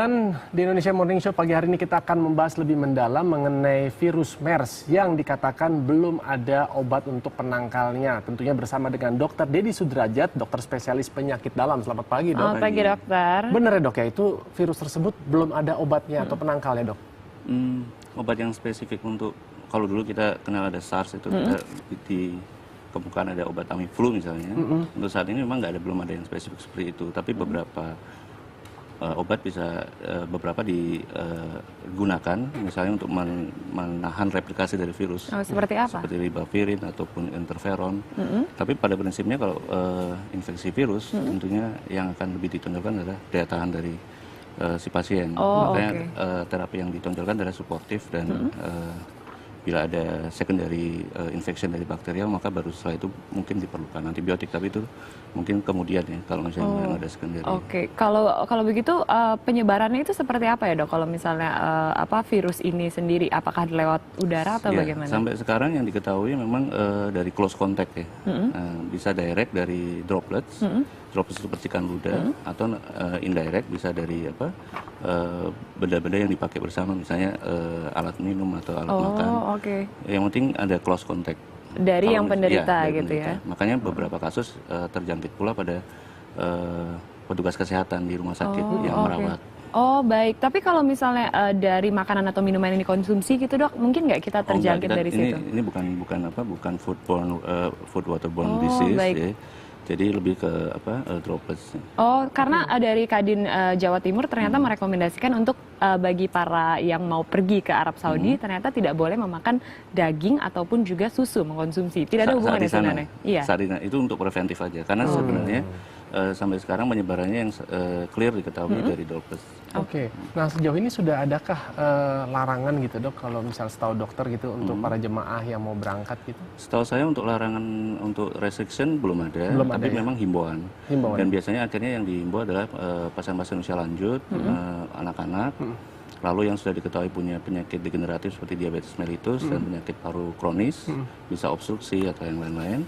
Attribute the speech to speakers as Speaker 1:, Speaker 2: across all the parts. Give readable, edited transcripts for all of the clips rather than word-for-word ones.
Speaker 1: Dan di Indonesia Morning Show pagi hari ini kita akan membahas lebih mendalam mengenai virus MERS yang dikatakan belum ada obat untuk penangkalnya. Tentunya bersama dengan Dr. Dedi Sudrajat, dokter spesialis penyakit dalam. Selamat pagi, Dok.
Speaker 2: Selamat pagi, dokter.
Speaker 1: Benar ya, Dok, ya? Itu virus tersebut belum ada obatnya atau penangkalnya, Dok?
Speaker 3: Obat yang spesifik untuk, kalau dulu kita kenal ada SARS, itu kita dikemukakan ada obat Tamiflu misalnya. Untuk saat ini memang belum ada yang spesifik seperti itu. Tapi beberapa obat bisa beberapa digunakan misalnya untuk menahan replikasi dari virus.
Speaker 2: Oh, seperti apa?
Speaker 3: Seperti ribavirin ataupun interferon. Tapi pada prinsipnya kalau infeksi virus tentunya yang akan lebih ditonjolkan adalah daya tahan dari si pasien. Makanya terapi yang ditonjolkan adalah suportif dan bila ada secondary infection dari bakterial, maka baru setelah itu mungkin diperlukan antibiotik, tapi itu mungkin kemudian ya kalau misalnya ada secondary.
Speaker 2: Kalau begitu penyebarannya itu seperti apa ya, Dok? Kalau misalnya virus ini sendiri, apakah lewat udara atau bagaimana?
Speaker 3: Sampai sekarang yang diketahui memang dari close contact ya, bisa direct dari droplets. Droplets itu percikan ludah, atau indirect bisa dari benda-benda yang dipakai bersama, misalnya alat minum atau alat makan. Yang penting ada close contact
Speaker 2: dari yang penderita gitu ya.
Speaker 3: Makanya beberapa kasus terjangkit pula pada petugas kesehatan di rumah sakit yang merawat.
Speaker 2: Oh, baik. Tapi kalau misalnya dari makanan atau minuman yang dikonsumsi gitu, Dok, mungkin nggak kita terjangkit dari situ?
Speaker 3: Ini bukan food waterborne disease.
Speaker 2: Baik.
Speaker 3: Ya. Jadi lebih ke droplets.
Speaker 2: Karena dari Kadin Jawa Timur ternyata merekomendasikan untuk bagi para yang mau pergi ke Arab Saudi ternyata tidak boleh memakan daging ataupun juga susu mengkonsumsi. Tidak ada hubungannya sebenarnya. Iya.
Speaker 3: Itu untuk preventif aja. Karena sebenarnya sampai sekarang penyebarannya yang clear diketahui dari droplets.
Speaker 1: Nah sejauh ini sudah adakah larangan gitu, Dok, kalau misal setahu dokter gitu untuk para jemaah yang mau berangkat gitu?
Speaker 3: Setahu saya untuk larangan untuk restriction belum ada, tapi memang himbauan. Dan biasanya akhirnya yang dihimbau adalah pasien-pasien usia lanjut, anak-anak, lalu yang sudah diketahui punya penyakit degeneratif seperti diabetes mellitus dan penyakit paru kronis, bisa obstruksi atau yang lain-lain.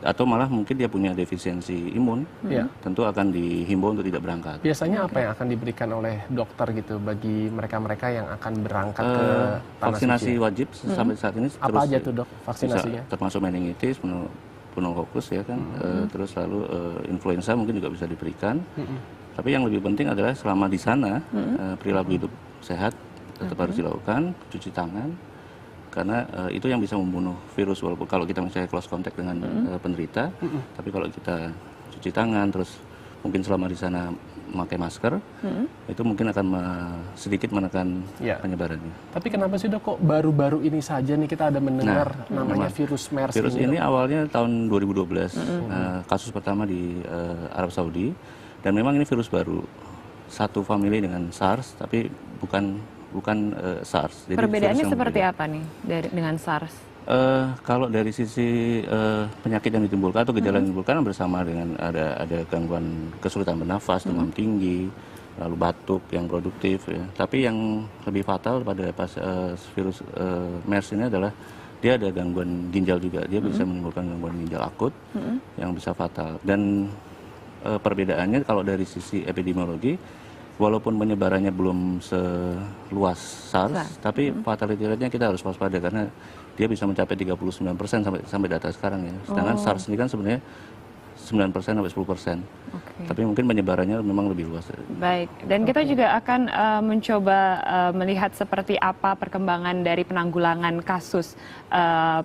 Speaker 3: Atau malah mungkin dia punya defisiensi imun, tentu akan dihimbau untuk tidak berangkat.
Speaker 1: Biasanya apa yang akan diberikan oleh dokter gitu bagi mereka-mereka yang akan berangkat ke tanah
Speaker 3: vaksinasi
Speaker 1: suci?
Speaker 3: Wajib sampai saat ini.
Speaker 1: Apa aja tuh, Dok, vaksinasinya?
Speaker 3: Termasuk meningitis, pneumokokus ya kan, terus lalu influenza mungkin juga bisa diberikan. Tapi yang lebih penting adalah selama di sana perilaku hidup sehat tetap harus dilakukan, cuci tangan. Karena itu yang bisa membunuh virus, walaupun kalau kita misalnya close contact dengan penderita, tapi kalau kita cuci tangan, terus mungkin selama di sana memakai masker, itu mungkin akan sedikit menekan penyebarannya.
Speaker 1: Tapi kenapa sih, Dok, kok baru-baru ini saja nih kita ada mendengar namanya virus MERS
Speaker 3: virus
Speaker 1: ini,
Speaker 3: Dok? Awalnya tahun 2012, kasus pertama di Arab Saudi, dan memang ini virus baru, satu famili dengan SARS, tapi bukan SARS. Jadi
Speaker 2: perbedaannya seperti apa nih dengan SARS?
Speaker 3: Kalau dari sisi penyakit yang ditimbulkan atau gejala yang ditimbulkan bersama dengan ada gangguan kesulitan bernafas, demam tinggi, lalu batuk yang produktif. Ya. Tapi yang lebih fatal pada virus MERS ini adalah dia ada gangguan ginjal juga. Dia bisa menimbulkan gangguan ginjal akut yang bisa fatal. Dan perbedaannya kalau dari sisi epidemiologi, walaupun penyebarannya belum seluas SARS, tapi fatality rate-nya kita harus waspada karena dia bisa mencapai 39% sampai data sekarang ya. Sedangkan SARS ini kan sebenarnya 9% sampai 10%. Tapi mungkin penyebarannya memang lebih luas.
Speaker 2: Baik, dan kita juga akan mencoba melihat seperti apa perkembangan dari penanggulangan kasus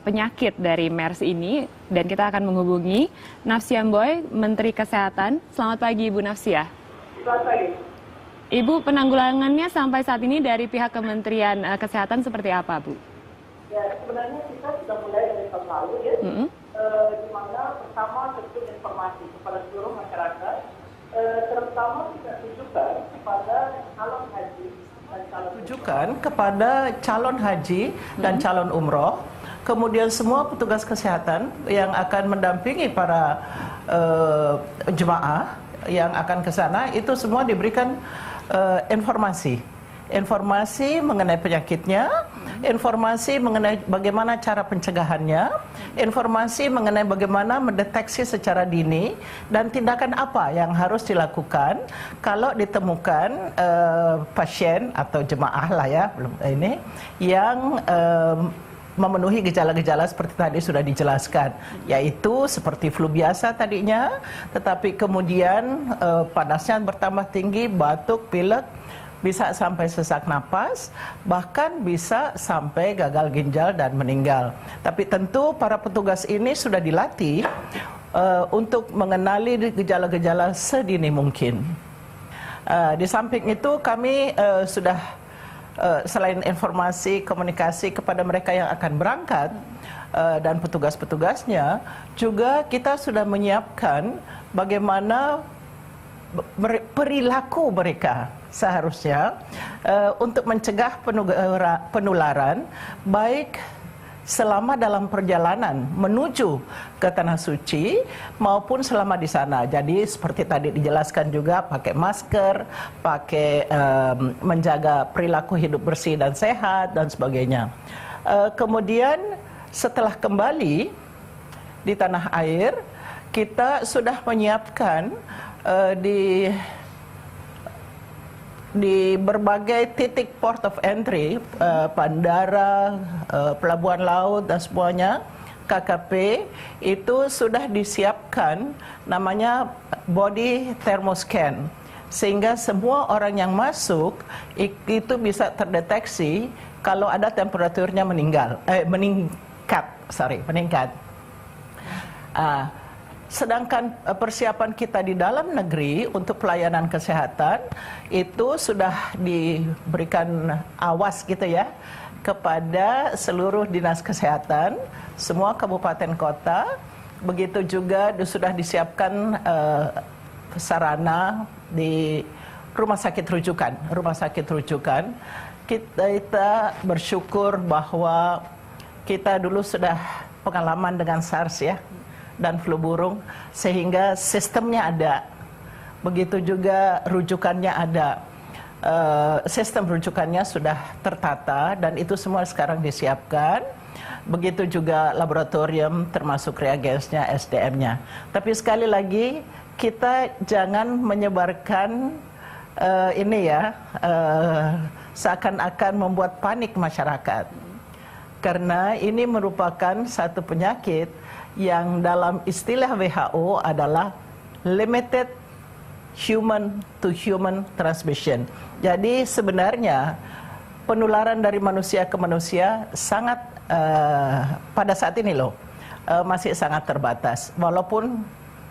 Speaker 2: penyakit dari MERS ini, dan kita akan menghubungi Nafsia Mboy, Menteri Kesehatan. Selamat pagi, Ibu Nafsia.
Speaker 4: Selamat pagi.
Speaker 2: Ibu, penanggulangannya sampai saat ini dari pihak Kementerian Kesehatan seperti apa, Bu?
Speaker 4: Ya, sebenarnya kita sudah mulai dari tahun lalu ya, di mana pertama tentu informasi kepada seluruh masyarakat, terutama kita tujukan kepada calon haji dan calon umroh, kemudian semua petugas kesehatan yang akan mendampingi para jemaah yang akan ke sana, itu semua diberikan informasi mengenai penyakitnya,
Speaker 5: informasi mengenai bagaimana cara pencegahannya, informasi mengenai bagaimana mendeteksi secara dini, dan tindakan apa yang harus dilakukan kalau ditemukan pasien atau jemaah lah ya, ini yang memenuhi gejala-gejala seperti tadi sudah dijelaskan, yaitu seperti flu biasa tadinya, tetapi kemudian panasnya bertambah tinggi, batuk, pilek, bisa sampai sesak napas, bahkan bisa sampai gagal ginjal dan meninggal. Tapi tentu para petugas ini sudah dilatih untuk mengenali gejala-gejala sedini mungkin. Di samping itu kami sudah selain informasi komunikasi kepada mereka yang akan berangkat dan petugas-petugasnya, juga kita sudah menyiapkan bagaimana perilaku mereka seharusnya untuk mencegah penularan, baik selama dalam perjalanan menuju ke Tanah Suci maupun selama di sana. Jadi seperti tadi dijelaskan juga, pakai masker, pakai menjaga perilaku hidup bersih dan sehat dan sebagainya. Kemudian setelah kembali di tanah air, kita sudah menyiapkan di berbagai titik port of entry, bandara, pelabuhan laut dan semuanya, KKP, itu sudah disiapkan namanya body thermoscan, sehingga semua orang yang masuk itu bisa terdeteksi kalau ada temperaturnya meningkat. Sedangkan persiapan kita di dalam negeri untuk pelayanan kesehatan itu sudah diberikan awas gitu ya kepada seluruh dinas kesehatan, semua kabupaten kota. Begitu juga sudah disiapkan sarana di rumah sakit rujukan. Kita bersyukur bahwa kita dulu sudah pengalaman dengan SARS ya, dan flu burung, sehingga sistemnya ada. Begitu juga rujukannya ada. Sistem rujukannya sudah tertata dan itu semua sekarang disiapkan. Begitu juga laboratorium termasuk reagensnya, SDM-nya. Tapi sekali lagi kita jangan menyebarkan seakan-akan membuat panik masyarakat. Karena ini merupakan satu penyakit yang dalam istilah WHO adalah limited human to human transmission. Jadi sebenarnya penularan dari manusia ke manusia sangat pada saat ini masih sangat terbatas. Walaupun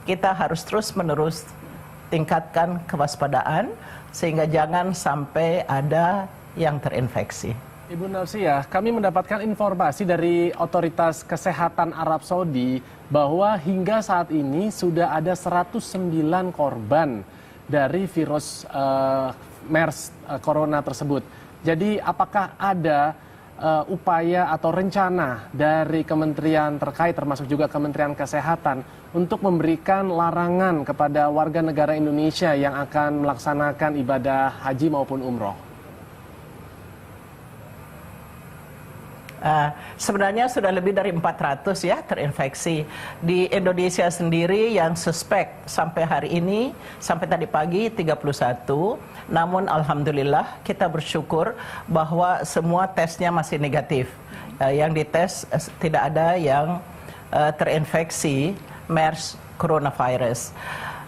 Speaker 5: kita harus terus-menerus tingkatkan kewaspadaan sehingga jangan sampai ada yang terinfeksi.
Speaker 1: Ibu Nausiah, kami mendapatkan informasi dari otoritas kesehatan Arab Saudi bahwa hingga saat ini sudah ada 109 korban dari virus MERS corona tersebut. Jadi apakah ada upaya atau rencana dari kementerian terkait termasuk juga Kementerian Kesehatan untuk memberikan larangan kepada warga negara Indonesia yang akan melaksanakan ibadah haji maupun umroh?
Speaker 5: Sebenarnya sudah lebih dari 400 ya terinfeksi. Di Indonesia sendiri yang suspek sampai hari ini, sampai tadi pagi 31. Namun alhamdulillah kita bersyukur bahwa semua tesnya masih negatif. Yang dites tidak ada yang terinfeksi MERS coronavirus.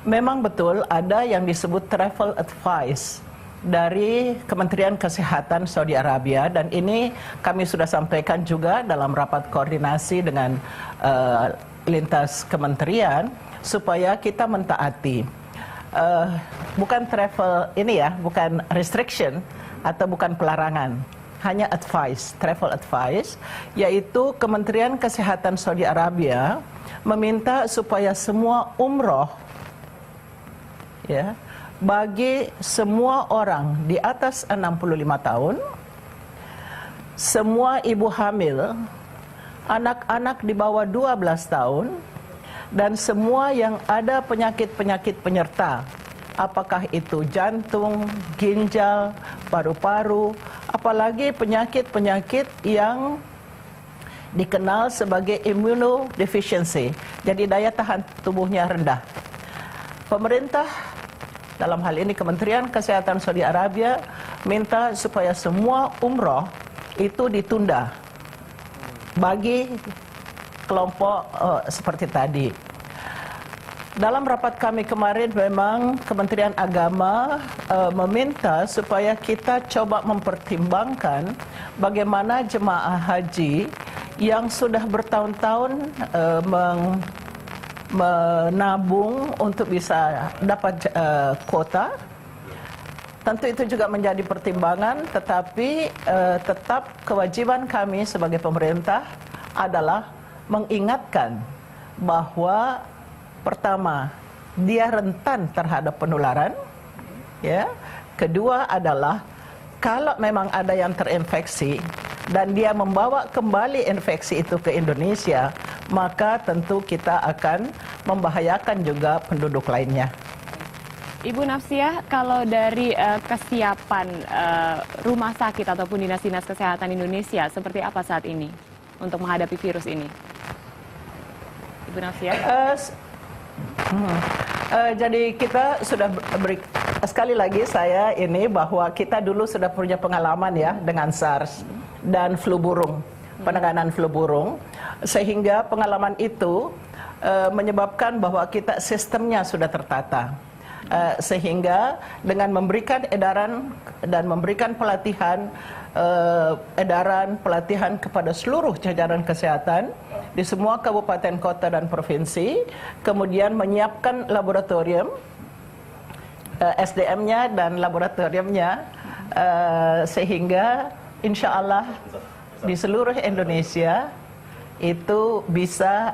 Speaker 5: Memang betul ada yang disebut travel advice dari Kementerian Kesehatan Saudi Arabia, dan ini kami sudah sampaikan juga dalam rapat koordinasi dengan lintas kementerian supaya kita mentaati. Bukan travel ini ya, bukan restriction atau bukan pelarangan, hanya advice, travel advice, yaitu Kementerian Kesehatan Saudi Arabia meminta supaya semua umroh ya, bagi semua orang di atas 65 tahun, semua ibu hamil, anak-anak di bawah 12 tahun, dan semua yang ada penyakit-penyakit penyerta, apakah itu jantung, ginjal, paru-paru, apalagi penyakit-penyakit yang dikenal sebagai immunodeficiency, jadi daya tahan tubuhnya rendah. Pemerintah, dalam hal ini Kementerian Kesehatan Saudi Arabia, minta supaya semua umroh itu ditunda bagi kelompok seperti tadi. Dalam rapat kami kemarin memang Kementerian Agama meminta supaya kita coba mempertimbangkan bagaimana jemaah haji yang sudah bertahun-tahun menabung untuk bisa dapat kuota. Tentu itu juga menjadi pertimbangan, tetapi tetap kewajiban kami sebagai pemerintah adalah mengingatkan bahwa pertama, dia rentan terhadap penularan, ya. Kedua adalah kalau memang ada yang terinfeksi dan dia membawa kembali infeksi itu ke Indonesia, maka tentu kita akan membahayakan juga penduduk lainnya.
Speaker 2: Ibu Nafsiah, kalau dari kesiapan rumah sakit ataupun dinas-dinas kesehatan Indonesia, seperti apa saat ini untuk menghadapi virus ini? Ibu Nafsiah?
Speaker 5: Jadi kita sudah sekali lagi saya ini bahwa kita dulu sudah punya pengalaman ya dengan SARS dan flu burung, penanganan flu burung, sehingga pengalaman itu menyebabkan bahwa kita sistemnya sudah tertata, sehingga dengan memberikan edaran dan memberikan pelatihan kepada seluruh jajaran kesehatan di semua kabupaten, kota, dan provinsi, kemudian menyiapkan laboratorium, SDM-nya dan laboratoriumnya, sehingga insya Allah di seluruh Indonesia itu bisa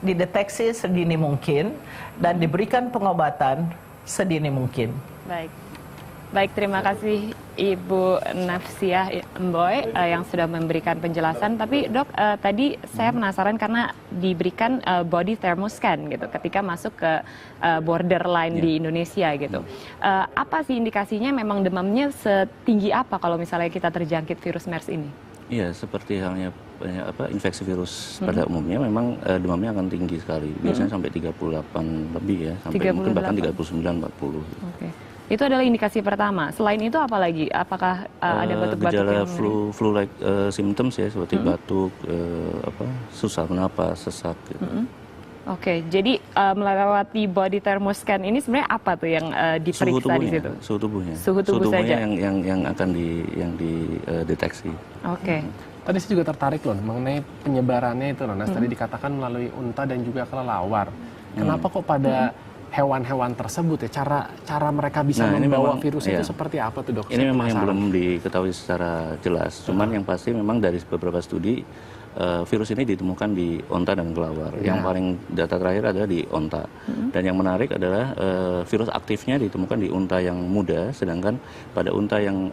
Speaker 5: dideteksi sedini mungkin dan diberikan pengobatan sedini mungkin.
Speaker 2: Baik, terima kasih Ibu Nafsiah Mboy yang sudah memberikan penjelasan. Tapi dok, tadi saya penasaran karena diberikan body thermoscan gitu ketika masuk ke borderline di Indonesia gitu. Apa sih indikasinya, memang demamnya setinggi apa kalau misalnya kita terjangkit virus MERS ini? Iya,
Speaker 3: seperti halnya infeksi virus pada umumnya, memang demamnya akan tinggi sekali. Biasanya sampai 38 lebih ya, sampai 38. Mungkin bahkan 39-40. Oke.
Speaker 2: Itu adalah indikasi pertama. Selain itu apa lagi? Apakah ada batuk-batuk
Speaker 3: gejala flu-like symptoms ya, seperti batuk, susah bernapas, sesak gitu.
Speaker 2: Oke, jadi melewati body thermoscan ini sebenarnya apa tuh yang diperiksa di situ?
Speaker 3: Suhu tubuhnya.
Speaker 2: Suhu tubuh saja
Speaker 3: yang akan dideteksi.
Speaker 2: Oke.
Speaker 1: Tadi saya juga tertarik loh mengenai penyebarannya itu loh, Nas. Tadi dikatakan melalui unta dan juga kelelawar. Kenapa kok pada hewan-hewan tersebut ya, cara mereka bisa membawa virus itu seperti apa tuh dok?
Speaker 3: Ini memang yang belum diketahui secara jelas. Cuman yang pasti memang dari beberapa studi virus ini ditemukan di onta dan kelelawar. Yang paling data terakhir adalah di onta. Dan yang menarik adalah virus aktifnya ditemukan di unta yang muda, sedangkan pada unta yang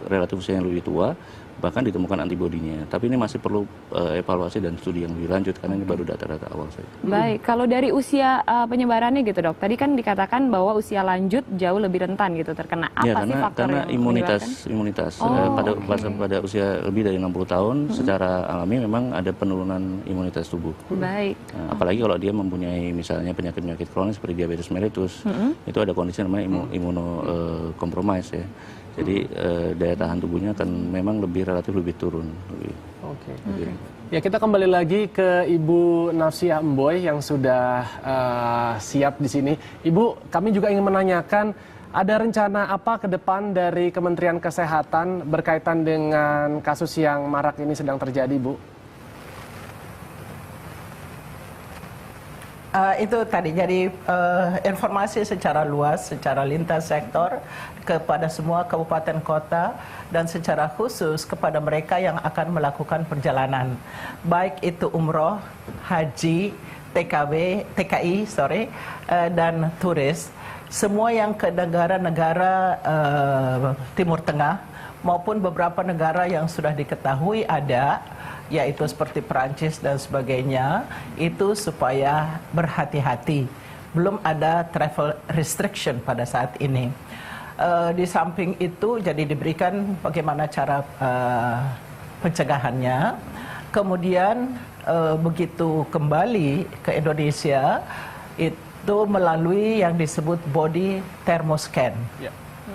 Speaker 3: relatif usianya lebih tua bahkan ditemukan antibodinya. Tapi ini masih perlu evaluasi dan studi yang lebih lanjut karena ini baru data-data awal saja.
Speaker 2: Baik, kalau dari usia penyebarannya gitu dok, tadi kan dikatakan bahwa usia lanjut jauh lebih rentan gitu terkena. Apa sih faktor
Speaker 3: karena
Speaker 2: yang
Speaker 3: imunitas pada usia lebih dari 60 tahun secara alami memang ada penurunan imunitas tubuh.
Speaker 2: Baik.
Speaker 3: Apalagi kalau dia mempunyai misalnya penyakit-penyakit kronis seperti diabetes mellitus, itu ada kondisi namanya imunokompromis ya. Jadi daya tahan tubuhnya akan memang relatif lebih turun.
Speaker 1: Oke. Ya, kita kembali lagi ke Ibu Nafsiah Mboy yang sudah siap di sini. Ibu, kami juga ingin menanyakan, ada rencana apa ke depan dari Kementerian Kesehatan berkaitan dengan kasus yang marak ini sedang terjadi, Bu?
Speaker 5: Itu tadi, jadi informasi secara luas, secara lintas sektor kepada semua kabupaten kota dan secara khusus kepada mereka yang akan melakukan perjalanan, baik itu umroh, haji, TKI, dan turis, semua yang ke negara-negara Timur Tengah maupun beberapa negara yang sudah diketahui ada, yaitu seperti Perancis dan sebagainya, itu supaya berhati-hati. Belum ada travel restriction pada saat ini. Di samping itu jadi diberikan bagaimana cara pencegahannya. Kemudian begitu kembali ke Indonesia itu melalui yang disebut body thermoscan.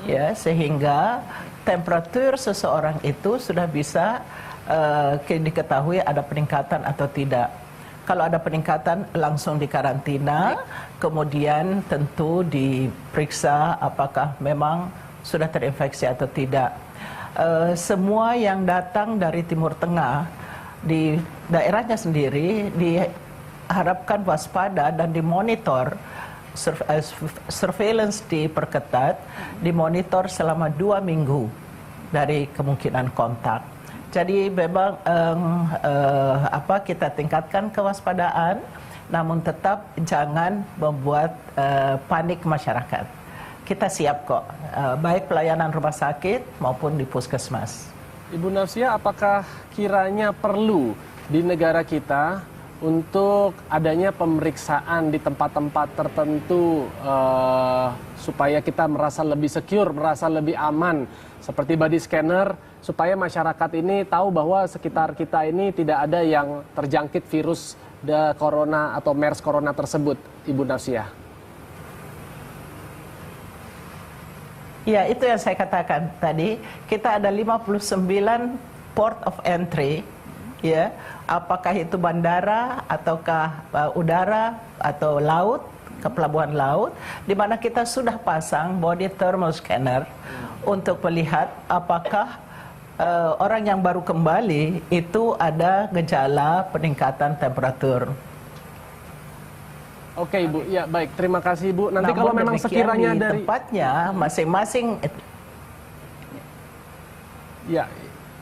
Speaker 5: Ya, sehingga temperatur seseorang itu sudah bisa diketahui ada peningkatan atau tidak. Kalau ada peningkatan langsung dikarantina, kemudian tentu diperiksa apakah memang sudah terinfeksi atau tidak. Semua yang datang dari Timur Tengah di daerahnya sendiri diharapkan waspada dan dimonitor. Surveillance diperketat, dimonitor selama 2 minggu dari kemungkinan kontak. Jadi memang kita tingkatkan kewaspadaan, namun tetap jangan membuat panik masyarakat. Kita siap kok, baik pelayanan rumah sakit maupun di puskesmas.
Speaker 1: Ibu Nafsia, apakah kiranya perlu di negara kita untuk adanya pemeriksaan di tempat-tempat tertentu supaya kita merasa lebih secure, merasa lebih aman, seperti body scanner, supaya masyarakat ini tahu bahwa sekitar kita ini tidak ada yang terjangkit virus corona atau MERS corona tersebut, Ibu Nafsia?
Speaker 5: Ya, itu yang saya katakan tadi, kita ada 59 port of entry, ya, apakah itu bandara ataukah udara atau laut, ke pelabuhan laut, di mana kita sudah pasang body thermal scanner untuk melihat apakah orang yang baru kembali itu ada gejala peningkatan temperatur.
Speaker 1: Oke Ibu, ya baik, terima kasih Ibu. Nanti
Speaker 5: Namun
Speaker 1: kalau memang sekiranya
Speaker 5: di
Speaker 1: dari
Speaker 5: tempatnya masing-masing.
Speaker 1: Ya,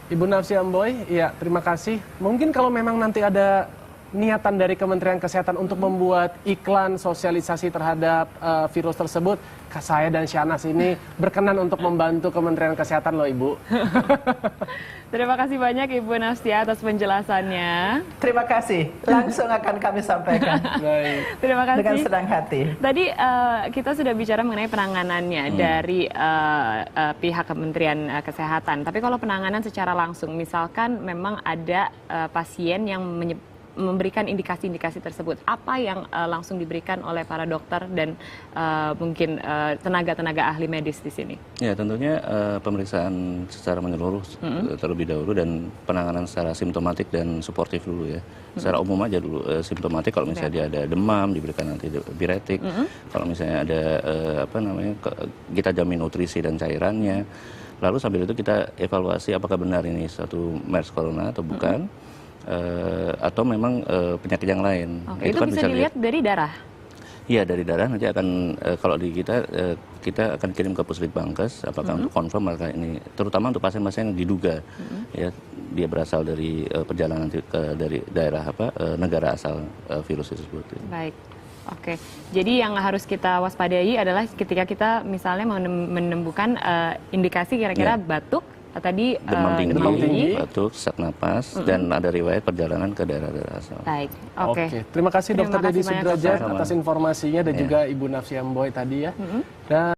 Speaker 1: Ibu Nafsia Amboy, ya terima kasih. Mungkin kalau memang nanti ada niatan dari Kementerian Kesehatan untuk membuat iklan sosialisasi terhadap virus tersebut, saya dan Syahnas ini berkenan untuk membantu Kementerian Kesehatan loh Ibu.
Speaker 2: Terima kasih banyak Ibu Nafsia atas penjelasannya.
Speaker 5: Terima kasih, langsung akan kami sampaikan.
Speaker 1: Baik.
Speaker 2: Terima kasih.
Speaker 5: Dengan senang hati.
Speaker 2: Tadi kita sudah bicara mengenai penanganannya dari pihak Kementerian Kesehatan. Tapi kalau penanganan secara langsung, misalkan memang ada pasien yang memberikan indikasi-indikasi tersebut, apa yang langsung diberikan oleh para dokter dan mungkin tenaga-tenaga ahli medis di sini?
Speaker 3: Ya, tentunya pemeriksaan secara menyeluruh terlebih dahulu dan penanganan secara simptomatik dan suportif dulu ya. Secara umum aja dulu, simptomatik kalau misalnya dia ada demam diberikan antipiretik, kalau misalnya ada kita jamin nutrisi dan cairannya. Lalu sambil itu kita evaluasi apakah benar ini satu MERS corona atau bukan. Atau memang penyakit yang lain.
Speaker 2: Oke, itu kan bisa dilihat dari darah?
Speaker 3: Iya, dari darah nanti akan, kalau di kita akan kirim ke Puslitbangkes, apakah untuk confirm apakah ini, terutama untuk pasien-pasien yang diduga, ya dia berasal dari perjalanan dari daerah negara asal virus tersebut.
Speaker 2: Baik. Oke, jadi yang harus kita waspadai adalah ketika kita misalnya menemukan indikasi kira-kira batuk, tadi
Speaker 3: demam tinggi, batuk, sesak napas, dan ada riwayat perjalanan ke daerah-daerah asal.
Speaker 2: Baik, oke.
Speaker 1: Terima kasih Dr. Dedi Sudrajat
Speaker 3: Sama-sama.
Speaker 1: atas informasinya dan juga Ibu Nafsia Amboy tadi ya. Dan